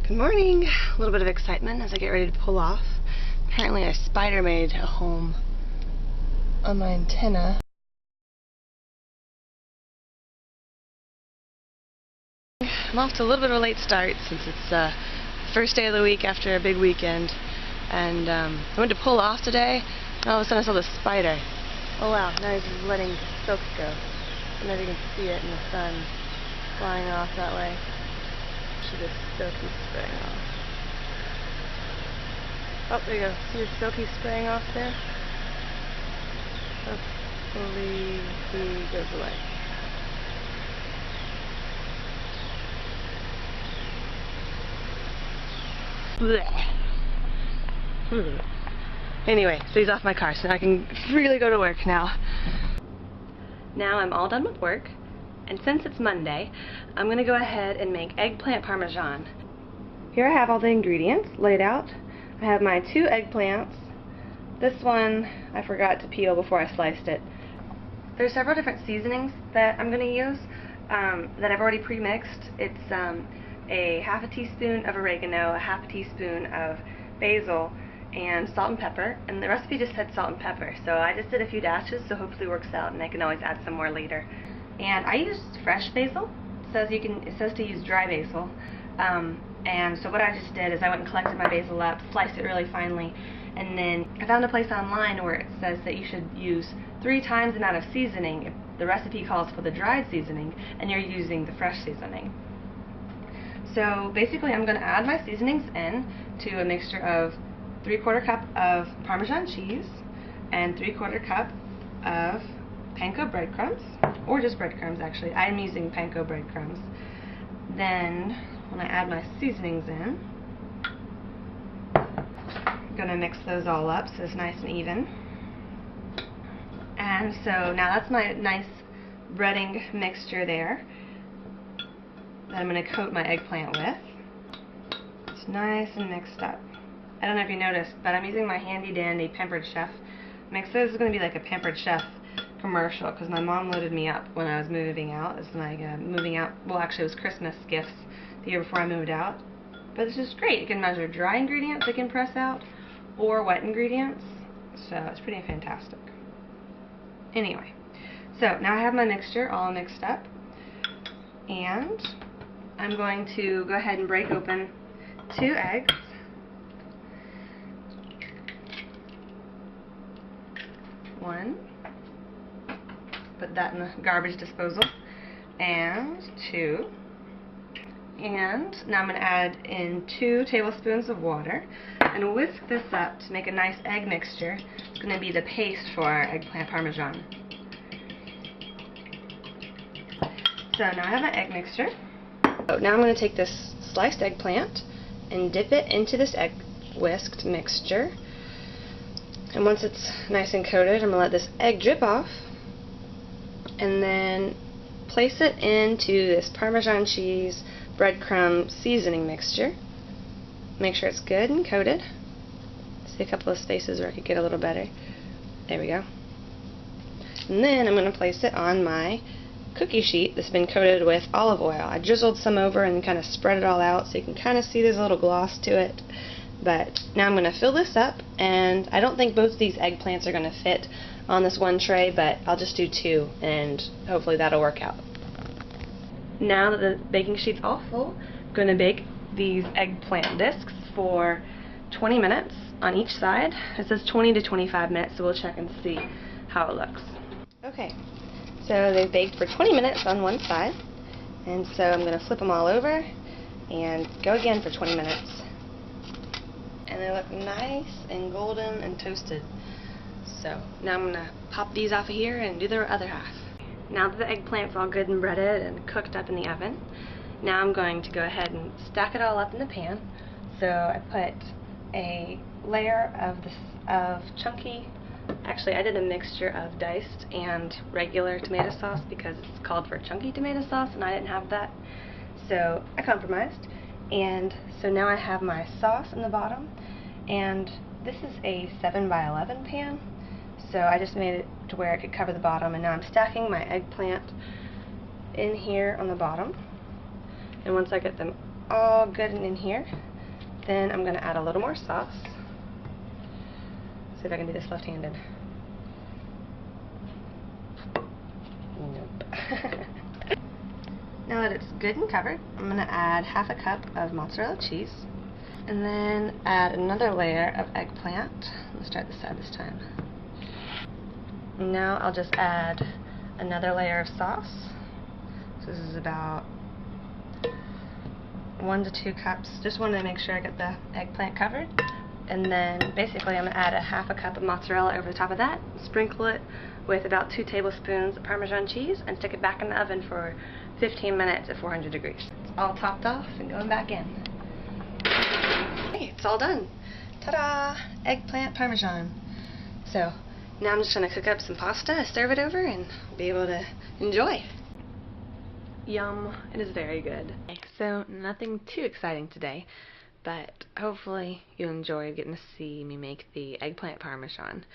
Good morning. A little bit of excitement as I get ready to pull off. Apparently a spider made a home on my antenna. I'm off to a little bit of a late start since it's the first day of the week after a big weekend. And I went to pull off today, and all of a sudden I saw this spider. Oh wow, now he's just letting silk go. I don't know if you can see it in the sun flying off that way. See the silk he's spraying off. Oh, there you go. See the silk he's spraying off there? Hopefully he goes away. Anyway, so he's off my car, so now I can really go to work now. Now I'm all done with work, and since it's Monday, I'm going to go ahead and make eggplant parmesan. Here I have all the ingredients laid out. I have my 2 eggplants. This one I forgot to peel before I sliced it. There's several different seasonings that I'm going to use that I've already pre-mixed. It's a half a teaspoon of oregano, a half a teaspoon of basil, and salt and pepper, and the recipe just said salt and pepper, so I just did a few dashes, so hopefully it works out and I can always add some more later. And I used fresh basil. It says to use dry basil, and so what I just did is I went and collected my basil up, sliced it really finely, and then I found a place online where it says that you should use 3 times the amount of seasoning if the recipe calls for the dried seasoning and you're using the fresh seasoning. So basically I'm going to add my seasonings in to a mixture of 3/4 cup of Parmesan cheese and 3/4 cup of panko breadcrumbs, or just breadcrumbs actually. I'm using panko breadcrumbs. Then when I add my seasonings in, I'm going to mix those all up so it's nice and even. And so now that's my nice breading mixture there that I'm going to coat my eggplant with. It's nice and mixed up. I don't know if you noticed, but I'm using my handy dandy Pampered Chef mixer. This is going to be like a Pampered Chef commercial because my mom loaded me up when I was moving out. It's like moving out, well actually it was Christmas gifts the year before I moved out. But this is great. You can measure dry ingredients you can press out or wet ingredients. So it's pretty fantastic. Anyway, so now I have my mixture all mixed up, and I'm going to go ahead and break open 2 eggs. One, put that in the garbage disposal, and 2, and now I'm going to add in 2 tablespoons of water and whisk this up to make a nice egg mixture. It's going to be the paste for our eggplant parmesan. So now I have my egg mixture. So now I'm going to take this sliced eggplant and dip it into this egg whisked mixture. And once it's nice and coated, I'm going to let this egg drip off and then place it into this Parmesan cheese breadcrumb seasoning mixture. Make sure it's good and coated. See a couple of spaces where I could get a little better. There we go. And then I'm going to place it on my cookie sheet that's been coated with olive oil. I drizzled some over and kind of spread it all out so you can kind of see there's a little gloss to it. But now I'm going to fill this up, and I don't think both of these eggplants are going to fit on this one tray, but I'll just do 2 and hopefully that'll work out. Now that the baking sheet's all full, I'm going to bake these eggplant discs for 20 minutes on each side. It says 20 to 25 minutes, so we'll check and see how it looks. Okay, so they've baked for 20 minutes on one side, and so I'm going to flip them all over and go again for 20 minutes. And they look nice and golden and toasted. So now I'm going to pop these off of here and do the other half. Now that the eggplant's all good and breaded and cooked up in the oven, now I'm going to go ahead and stack it all up in the pan. So I put a layer of chunky, actually I did a mixture of diced and regular tomato sauce because it's called for chunky tomato sauce and I didn't have that. So I compromised. And so now I have my sauce in the bottom, and this is a 7x11 pan, so I just made it to where it could cover the bottom, and now I'm stacking my eggplant in here on the bottom, and once I get them all good and in here, then I'm going to add a little more sauce. See if I can do this left-handed. Nope. Now that it's good and covered, I'm going to add half a cup of mozzarella cheese, and then add another layer of eggplant. Let's start this side this time. And now I'll just add another layer of sauce. So this is about 1 to 2 cups. Just wanted to make sure I get the eggplant covered. And then basically I'm going to add a half a cup of mozzarella over the top of that, sprinkle it with about 2 tablespoons of Parmesan cheese, and stick it back in the oven for 15 minutes at 400 degrees. It's all topped off and going back in. Okay, it's all done. Ta-da! Eggplant Parmesan. So now I'm just going to cook up some pasta, serve it over, and be able to enjoy. Yum. It is very good. So nothing too exciting today, but hopefully you'll enjoy getting to see me make the eggplant parmesan.